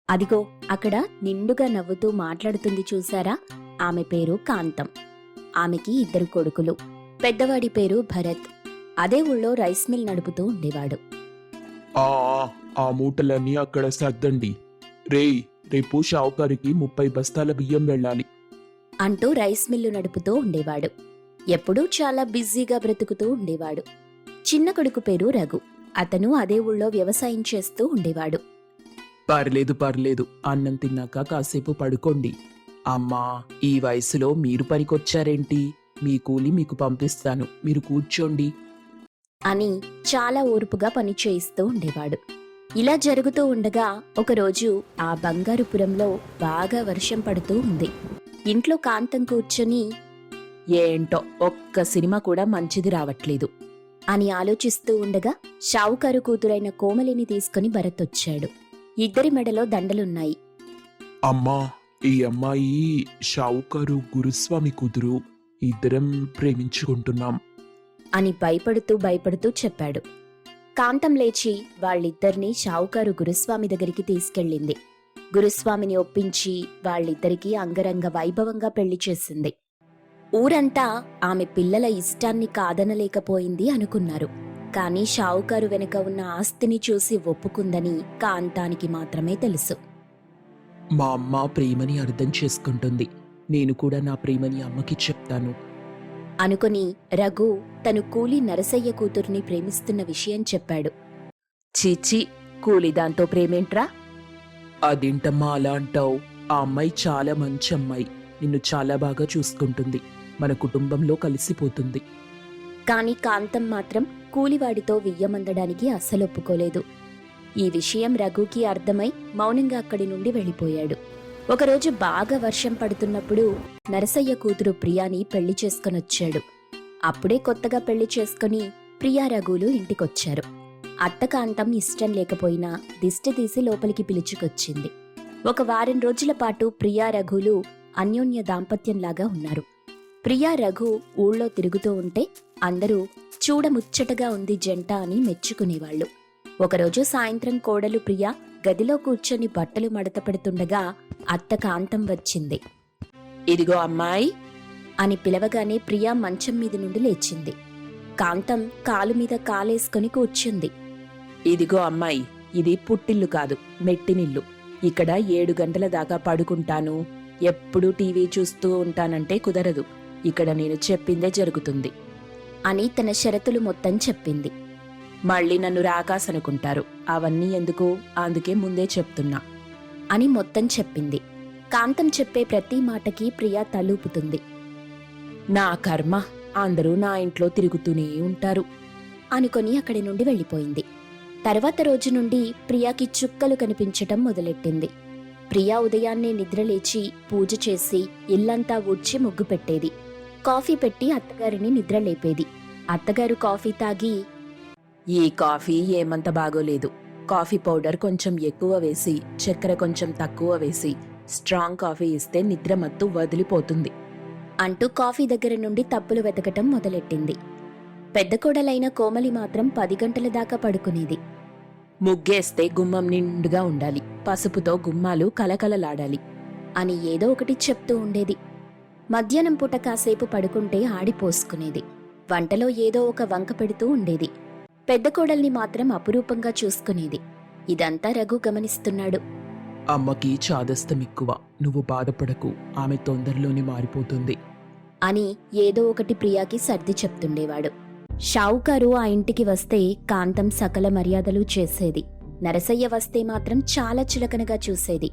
అదిగో అక్కడ నిండుగా నవ్వుతూ మాట్లాడుతుంది చూసారా? ఆమె పేరు కాంతం. ఆమెకి 2 కొడుకులు. పెద్దవాడి పేరు భరత్. అదే ఊళ్ళో రైస్ మిల్ నడుపుతూ ఉండేవాడు. ఆ ఆ మూటలన్నీ అక్కడ సర్దండి. రేపు షావుకారికి 30 బస్తాల బియ్యం వెళ్ళాలి. అంటూ రైస్ మిల్లు నడుపుతూ ఉండేవాడు. ఎప్పుడూ చాలా బిజీగా బ్రతుకుతూ ఉండేవాడు. చిన్న కొడుకు పేరు రఘు. అతను అదే ఊళ్ళో వ్యవసాయం చేస్తూ ఉండేవాడు. పర్లేదు అన్నం తిన్నాక కాసేపు పడుకోండి. అమ్మా, ఈ వయసులో మీరు పనికొచ్చారేంటి? మీ కూలి మీకు పంపిస్తాను, మీరు కూర్చోండి అని చాలా ఓర్పుగా పని చేయిస్తూ ఉండేవాడు. ఇలా జరుగుతూ ఉండగా ఒకరోజు ఆ బంగారుపురంలో బాగా వర్షం పడుతూ ఉంది. ఇంట్లో కాంతం కూర్చొని ఏంటో ఒక్క సినిమా కూడా మంచిది రావట్లేదు అని ఆలోచిస్తూ ఉండగా షావుకారు కూతురైన కోమలిని తీసుకుని భరత్ వచ్చాడు. ఇద్దరి మెడలో దండలున్నాయి. అమ్మా, ఈ అమ్మాయి షావుకారు గురుస్వామి కూతురు. ఇద్దరం ప్రేమించుకుంటున్నాం అని భయపడుతూ చెప్పాడు. కాంతం లేచి వాళ్ళిద్దరినీ షావుకారు గురుస్వామి దగ్గరికి తీసుకెళ్ళింది. గురుస్వామిని ఒప్పించి వాళ్ళిద్దరికీ అంగరంగ వైభవంగా పెళ్లి చేసింది. ఊరంతా ఆమె పిల్లల ఇష్టాన్ని కాదనలేకపోయింది అనుకున్నారు. కాని షావుకారు వెనుక ఉన్న ఆస్తిని చూసి ఒప్పుకుందని కాంతానికి మాత్రమే తెలుసు. మా అమ్మ ప్రేమని అర్థం చేసుకుంటుంది. నేను కూడా నా ప్రేమని అమ్మకి చెప్తాను అనుకుని రఘు తను కూలి నరసయ్య కూతుర్ని ప్రేమిస్తున్న విషయం చెప్పాడు. చీచి, కూలిదాంతో ప్రేమేంట్రా? అదేంటమ్మా అలా అంటావు? ఆ అమ్మాయి చాలా మంచి అమ్మాయి. నిన్ను చాలా బాగా చూసుకుంటుంది. మన కుటుంబంలో కలిసిపోతుంది. కాని కాంతం మాత్రం కూలివాడితో వియ్యమందడానికి అస్సలొప్పుకోలేదు. ఈ విషయం రఘుకి అర్థమై మౌనంగా అక్కడి నుండి వెళ్ళిపోయాడు. ఒకరోజు బాగా వర్షం పడుతున్నప్పుడు నరసయ్య కూతురు ప్రియాని పెళ్లి చేసుకొనొచ్చాడు. అప్పుడే కొత్తగా పెళ్లి చేసుకుని ప్రియా రఘులు ఇంటికొచ్చారు. అత్త కాంతం ఇష్టం లేకపోయినా దిష్టి తీసి లోపలికి పిలుచుకొచ్చింది. ఒక వారం రోజుల పాటు ప్రియా రఘులు అన్యోన్య దాంపత్యంలాగా ఉన్నారు. ప్రియా రఘు ఊళ్ళో తిరుగుతూ ఉంటే అందరూ చూడముచ్చటగా ఉంది జంట అని మెచ్చుకునేవాళ్లు. ఒకరోజు సాయంత్రం కోడలు ప్రియా గదిలో కూర్చొని బట్టలు మడత పెడుతుండగా అత్త కాంతం వచ్చింది. ఇదిగో అమ్మాయి అని పిలవగానే ప్రియా మంచం మీద నుండి లేచింది. కాంతం కాలు మీద కాలేసుకుని కూర్చుంది. ఇదిగో అమ్మాయి, ఇది పుట్టిల్లు కాదు, మెట్టినిల్లు. ఇక్కడ 7 గంటల దాకా పడుకుంటాను, ఎప్పుడూ టీవీ చూస్తూ ఉంటానంటే కుదరదు. ఇక్కడ నేను చెప్పిందే జరుగుతుంది అని తన షరతులు మొత్తం చెప్పింది. మళ్ళీ నన్ను రాకాస్ అనుకుంటారు. అవన్నీ ఎందుకు? అందుకే ముందే చెప్తున్నా అని మొత్తం చెప్పింది. కాంతం చెప్పే ప్రతి మాటకి ప్రియా తలూపుతుంది. నా కర్మ, అందరూ నా ఇంట్లో తిరుగుతూనే ఉంటారు అనుకొని అక్కడి నుండి వెళ్ళిపోయింది. తర్వాత రోజు నుండి ప్రియాకి చుక్కలు కనిపించటం మొదలెట్టింది. ప్రియా ఉదయాన్నే నిద్రలేచి పూజ చేసి ఇల్లంతా ఊడ్చి ముగ్గు పెట్టేది. కాఫీ పెట్టి అత్తగారిని నిద్రలేపేది. అత్తగారు కాఫీ తాగి, ఈ కాఫీ ఏమంత బాగోలేదు. కాఫీ పౌడర్ కొంచెం ఎక్కువ వేసి, చక్కెర కొంచెం తక్కువ వేసి స్ట్రాంగ్ కాఫీ ఇస్తే నిద్ర మత్తు వదిలిపోతుంది అంటూ కాఫీ దగ్గర నుండి తప్పులు వెతకటం మొదలెట్టింది. పెద్ద కోడలైన కోమలి మాత్రం 10 గంటల దాకా పడుకునేది. ముగ్గేస్తే గుమ్మం నిండుగా ఉండాలి, పసుపుతో గుమ్మాలు కలకలలాడాలి అని ఏదో ఒకటి చెప్తూ ఉండేది. మధ్యాహ్నం పూట కాసేపు పడుకుంటే ఆడిపోసుకునేది. వంటలో ఏదో ఒక వంక పెడుతూ ఉండేది. పెద్ద కోడల్ని మాత్రం అపురూపంగా చూసుకునేది. ఇదంతా రఘు గమనిస్తున్నాడు. అమ్మకి చాదస్తం ఎక్కువ, నువ్వు బాధపడకు, ఆమె తొందరలోనే మారిపోతుంది అని ఏదో ఒకటి ప్రియాకి సర్ది చెప్తుండేవాడు. షావుకారు ఆ ఇంటికి వస్తే కాంతం సకల మర్యాదలు చేసేది. నరసయ్య వస్తే మాత్రం చాలా చులకనగా చూసేది.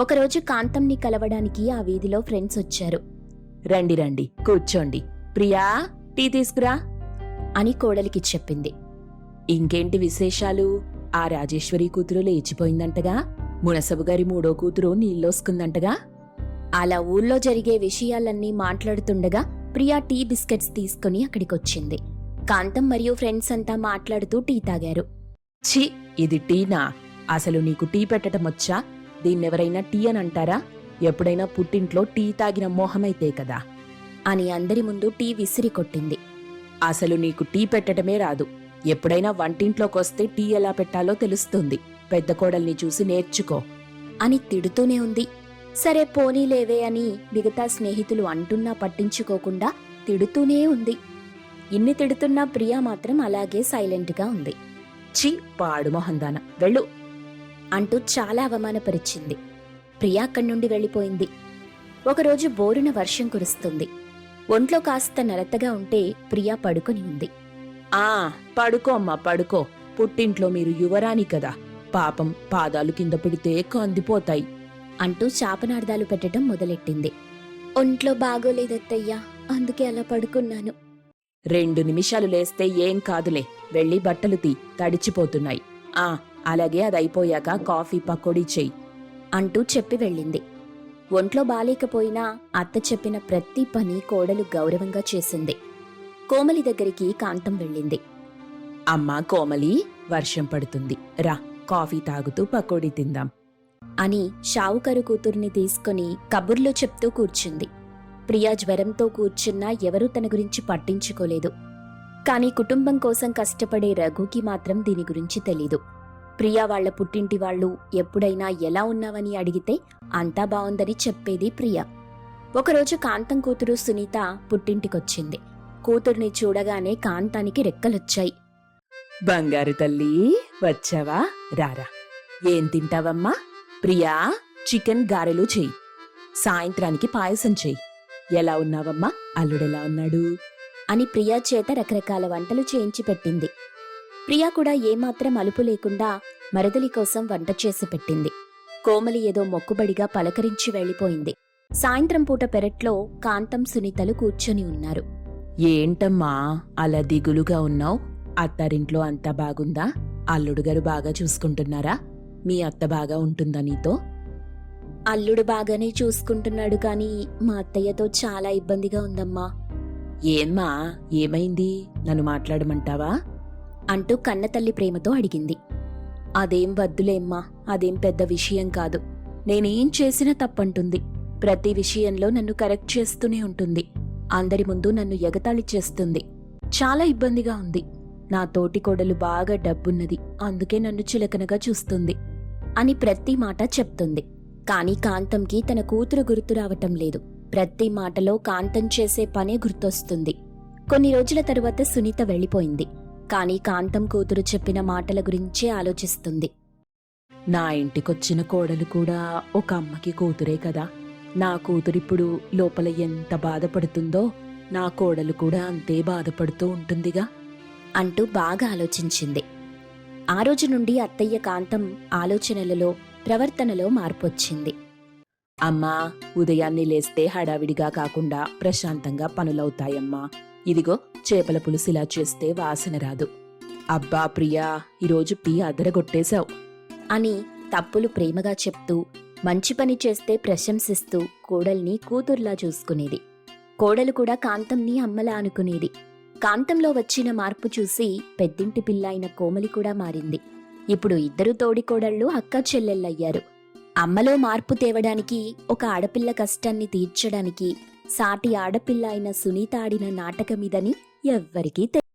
ఒకరోజు కాంతంని కలవడానికి ఆ వీధిలో ఫ్రెండ్స్ వచ్చారు. రండి రండి, కూర్చోండి. ప్రియా, టీ తీసుకురా అని కోడలికి చెప్పింది. ఇంకేంటి విశేషాలు? ఆ రాజేశ్వరి కూతురు లేచిపోయిందంటగా, మునసబు గారి 3వ కూతురు నీళ్ళోసుకుందంటగా. అలా ఊళ్ళో జరిగే విషయాలన్నీ మాట్లాడుతుండగా ప్రియా టీ బిస్కెట్స్ తీసుకుని అక్కడికొచ్చింది. కాంతం మరియు ఫ్రెండ్స్ అంతా మాట్లాడుతూ టీ తాగారు. ఛీ, ఇది టీనా? అసలు నీకు టీ పెట్టడం వచ్చా? దీన్నెవరైనా టీ అని అంటారా? ఎప్పుడైనా పుట్టింట్లో టీ తాగిన మోహమైతే కదా అని అందరి ముందు టీ విసిరి కొట్టింది. అసలు నీకు టీ పెట్టడమే రాదు. ఎప్పుడైనా వంటింట్లోకొస్తే టీ ఎలా పెట్టాలో తెలుస్తుంది. పెద్ద కోడల్ని చూసి నేర్చుకో అని తిడుతూనే ఉంది. సరే పోనీలేవే అని మిగతా స్నేహితులు అంటున్నా పట్టించుకోకుండా తిడుతూనే ఉంది. ఇన్ని తిడుతున్నా ప్రియా మాత్రం అలాగే సైలెంట్గా ఉంది. ఛీ పాడు మొహందాన వెళ్ళు. అంటూ చాలా అవమానపరిచింది. ప్రియా అక్కడి నుండి వెళ్ళిపోయింది. ఒకరోజు బోరున వర్షం కురుస్తుంది. ఒంట్లో కాస్త నలతగా ఉంటే ప్రియా పడుకొని ఉంది. ఆ పడుకో అమ్మా పడుకో. పుట్టింట్లో మీరు యువరాణి కదా, పాపం పాదాలు కింద పెడితే కందిపోతాయి అంటూ శాపనార్థాలు పెట్టడం మొదలెట్టింది. ఒంట్లో బాగోలేదత్తయ్యా, అందుకే అలా పడుకున్నాను. 2 నిమిషాలు లేస్తే ఏం కాదులే, వెళ్ళి బట్టలు తీ, తడిచిపోతున్నాయి. అలాగే అదైపోయాక కాఫీ పకోడీ చెయ్యి అంటూ చెప్పి వెళ్ళింది. ఒంట్లో బాలేకపోయినా అత్త చెప్పిన ప్రతి పని కోడలు గౌరవంగా చేసింది. కోమలి దగ్గరికి కాంతం వెళ్ళింది. అమ్మా కోమలి, వర్షం పడుతుంది, రా కాఫీ తాగుతూ పకోడీ తిందాం అని షావుకారు కూతుర్ని తీసుకుని కబుర్లో చెప్తూ కూర్చుంది. ప్రియా జ్వరంతో కూర్చున్నా ఎవరూ తన గురించి పట్టించుకోలేదు. కాని కుటుంబం కోసం కష్టపడే రఘుకి మాత్రం దీని గురించి తెలీదు. ప్రియా వాళ్ల పుట్టింటి వాళ్ళు ఎప్పుడైనా ఎలా ఉన్నావని అడిగితే అంతా బావుందని చెప్పేది ప్రియా. ఒకరోజు కాంతం కూతురు సునీత పుట్టింటికొచ్చింది. కూతుర్ని చూడగానే కాంతానికి రెక్కలొచ్చాయి. బంగారు తల్లి వచ్చావా, రారా. ఏం తింటావమ్మా? ప్రియా, చికెన్ గారెలు చెయ్యి, సాయంత్రానికి పాయసం చెయ్యి. ఎలా ఉన్నావమ్మా, అల్లుడెలా ఉన్నాడు అని ప్రియా చేత రకరకాల వంటలు చేయించి పెట్టింది. ప్రియా కూడా ఏమాత్రం అలుపు లేకుండా మరదలి కోసం వంట చేసి పెట్టింది. కోమలి ఏదో మొక్కుబడిగా పలకరించి వెళ్ళిపోయింది. సాయంత్రం పూట పెరట్లో కాంతం సునీతలు కూర్చొని ఉన్నారు. ఏంటమ్మా అలా దిగులుగా ఉన్నావ్? అత్తారింట్లో అంతా బాగుందా? అల్లుడుగారు బాగా చూసుకుంటున్నారా? మీ అత్త బాగా ఉంటుందా నీతో? అల్లుడు బాగానే చూసుకుంటున్నాడు, కాని మా అత్తయ్యతో చాలా ఇబ్బందిగా ఉందమ్మా. ఏమ్మా ఏమైంది, నన్ను మాట్లాడమంటావా అంటూ కన్నతల్లి ప్రేమతో అడిగింది. అదేం వద్దులేమ్మా, అదేం పెద్ద విషయం కాదు. నేనేం చేసినా తప్పంటుంది. ప్రతి విషయంలో నన్ను కరెక్ట్ చేస్తూనే ఉంటుంది. అందరి ముందు నన్ను ఎగతాళి చేస్తుంది. చాలా ఇబ్బందిగా ఉంది. నా తోటి కోడలు బాగా డబ్బున్నది, అందుకే నన్ను చులకనగా చూస్తుంది అని ప్రతి మాట చెప్తుంది. కాని కాంతంకి తన కూతురు గుర్తు రావటం లేదు. ప్రతి మాటలో కాంతం చేసే పనే గుర్తొస్తుంది. కొన్ని రోజుల తరువాత సునీత వెళ్ళిపోయింది. కాని కాంతం కూతురు చెప్పిన మాటల గురించే ఆలోచిస్తుంది. నా ఇంటికొచ్చిన కోడలు కూడా ఒక అమ్మకి కూతురే కదా. నా కూతురిప్పుడు లోపల ఎంత బాధపడుతుందో నా కోడలు కూడా అంతే బాధపడుతూ ఉంటుందిగా అంటూ బాగా ఆలోచించింది. ఆ రోజు నుండి అత్తయ్య కాంతం ఆలోచనలలో, ప్రవర్తనలో మార్పొచ్చింది. అమ్మా, ఉదయాన్నే లేస్తే హడావిడిగా కాకుండా ప్రశాంతంగా పనులవుతాయమ్మా. ఇదిగో చేపల పులుసు ఇలా చేస్తే వాసన రాదు. అబ్బా ప్రియా, ఈరోజు టీ అదరగొట్టేశావు అని తప్పులు ప్రేమగా చెప్తూ, మంచి పని చేస్తే ప్రశంసిస్తూ కోడల్ని కూతుర్లా చూసుకునేది. కోడలు కూడా కాంతంని అమ్మలా అనుకునేది. కాంతంలో వచ్చిన మార్పు చూసి పెద్దింటి పిల్ల అయిన కోమలి కూడా మారింది. ఇప్పుడు ఇద్దరు తోడికోడళ్ళు అక్కా చెల్లెళ్ళయ్యారు. అమ్మలో మార్పు తేవడానికి, ఒక ఆడపిల్ల కష్టాన్ని తీర్చడానికి సాటి ఆడపిల్ల అయిన సునీత ఆడిన నాటకమిదని ఎవ్వరికీ